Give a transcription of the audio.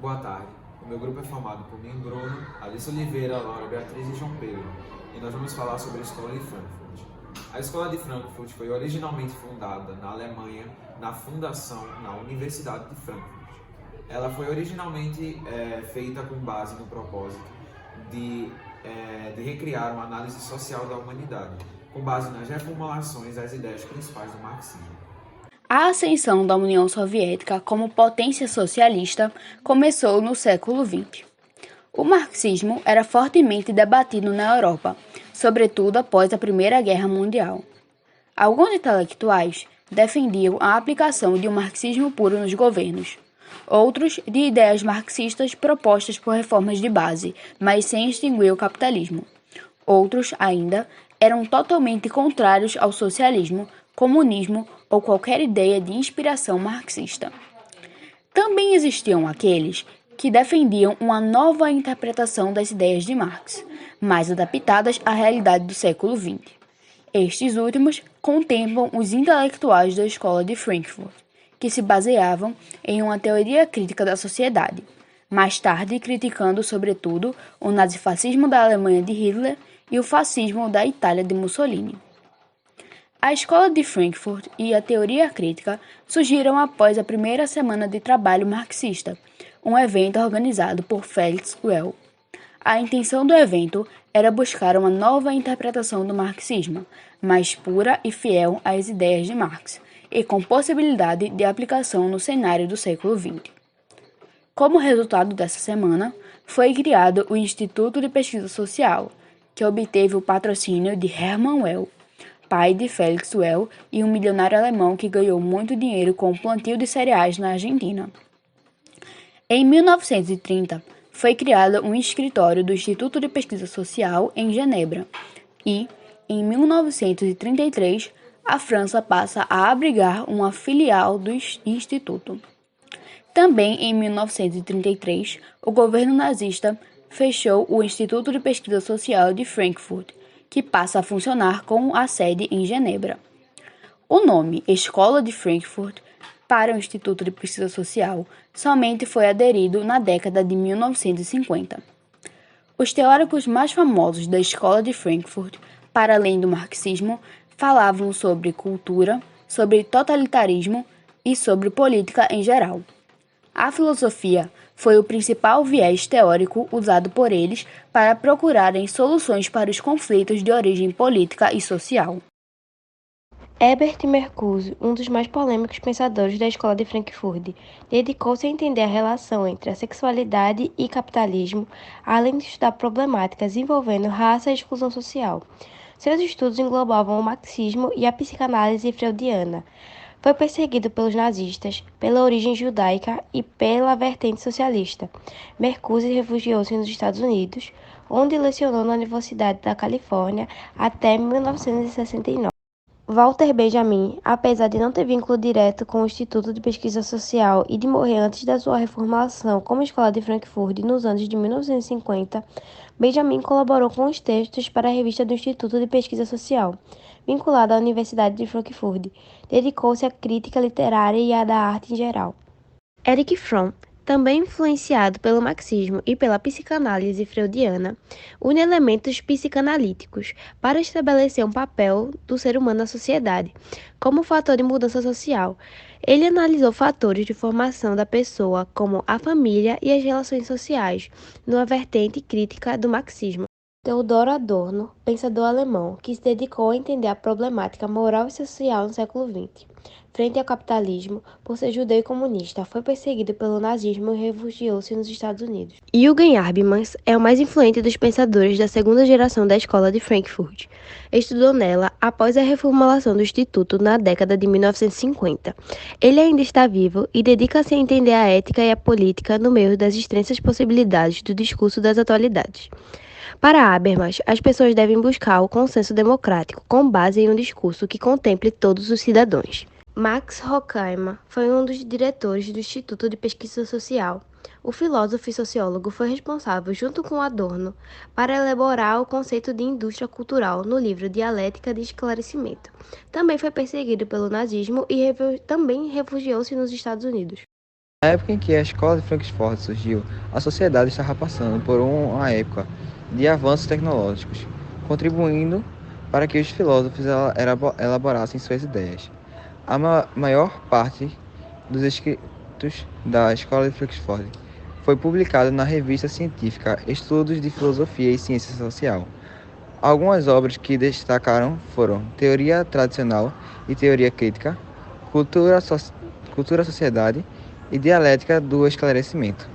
Boa tarde. O meu grupo é formado por mim, Bruno, Alice Oliveira, Laura Beatriz e João Pedro. E nós vamos falar sobre a Escola de Frankfurt. A Escola de Frankfurt foi originalmente fundada na Alemanha, na Universidade de Frankfurt. Ela foi originalmente feita com base no propósito de recriar uma análise social da humanidade, com base nas reformulações das ideias principais do marxismo. A ascensão da União Soviética como potência socialista começou no século XX. O marxismo era fortemente debatido na Europa, sobretudo após a Primeira Guerra Mundial. Alguns intelectuais defendiam a aplicação de um marxismo puro nos governos, outros de ideias marxistas propostas por reformas de base, mas sem extinguir o capitalismo. Outros, ainda, eram totalmente contrários ao socialismo, comunismo ou qualquer ideia de inspiração marxista. Também existiam aqueles que defendiam uma nova interpretação das ideias de Marx, mais adaptadas à realidade do século XX. Estes últimos contemplam os intelectuais da Escola de Frankfurt, que se baseavam em uma teoria crítica da sociedade, mais tarde criticando sobretudo o nazifascismo da Alemanha de Hitler e o fascismo da Itália de Mussolini. A Escola de Frankfurt e a teoria crítica surgiram após a primeira semana de trabalho marxista, um evento organizado por Felix Well. A intenção do evento era buscar uma nova interpretação do marxismo, mais pura e fiel às ideias de Marx, e com possibilidade de aplicação no cenário do século XX. Como resultado dessa semana, foi criado o Instituto de Pesquisa Social, que obteve o patrocínio de Hermann Well, pai de Felix Well e um milionário alemão que ganhou muito dinheiro com o plantio de cereais na Argentina. Em 1930, foi criado um escritório do Instituto de Pesquisa Social em Genebra e, em 1933, a França passa a abrigar uma filial do Instituto. Também em 1933, o governo nazista fechou o Instituto de Pesquisa Social de Frankfurt, que passa a funcionar com a sede em Genebra. O nome Escola de Frankfurt para o Instituto de Pesquisa Social somente foi aderido na década de 1950. Os teóricos mais famosos da Escola de Frankfurt, para além do marxismo, falavam sobre cultura, sobre totalitarismo e sobre política em geral. A filosofia foi o principal viés teórico usado por eles para procurarem soluções para os conflitos de origem política e social. Herbert Marcuse, um dos mais polêmicos pensadores da Escola de Frankfurt, dedicou-se a entender a relação entre a sexualidade e capitalismo, além de estudar problemáticas envolvendo raça e exclusão social. Seus estudos englobavam o marxismo e a psicanálise freudiana. Foi perseguido pelos nazistas, pela origem judaica e pela vertente socialista. Marcuse refugiou-se nos Estados Unidos, onde lecionou na Universidade da Califórnia até 1969. Walter Benjamin, apesar de não ter vínculo direto com o Instituto de Pesquisa Social e de morrer antes da sua reformulação como Escola de Frankfurt nos anos de 1950, Benjamin colaborou com os textos para a revista do Instituto de Pesquisa Social, vinculada à Universidade de Frankfurt. Dedicou-se à crítica literária e à da arte em geral. Erich Fromm, também influenciado pelo marxismo e pela psicanálise freudiana, une elementos psicanalíticos para estabelecer um papel do ser humano na sociedade, como fator de mudança social. Ele analisou fatores de formação da pessoa, como a família e as relações sociais, numa vertente crítica do marxismo. Theodor Adorno, pensador alemão, que se dedicou a entender a problemática moral e social no século XX. Frente ao capitalismo, por ser judeu e comunista, foi perseguido pelo nazismo e refugiou-se nos Estados Unidos. Jürgen Habermas é o mais influente dos pensadores da segunda geração da Escola de Frankfurt. Estudou nela após a reformulação do Instituto na década de 1950. Ele ainda está vivo e dedica-se a entender a ética e a política no meio das extensas possibilidades do discurso das atualidades. Para Habermas, as pessoas devem buscar o consenso democrático com base em um discurso que contemple todos os cidadãos. Max Horkheimer foi um dos diretores do Instituto de Pesquisa Social. O filósofo e sociólogo foi responsável, junto com Adorno, para elaborar o conceito de indústria cultural no livro Dialética de Esclarecimento. Também foi perseguido pelo nazismo e também refugiou-se nos Estados Unidos. Na época em que a escola de Frankfurt surgiu, a sociedade estava passando por uma época de avanços tecnológicos, contribuindo para que os filósofos elaborassem suas ideias. A maior parte dos escritos da escola de Frankfurt foi publicada na revista científica Estudos de Filosofia e Ciência Social. Algumas obras que destacaram foram Teoria Tradicional e Teoria Crítica, Cultura, Sociedade e Dialética do Esclarecimento.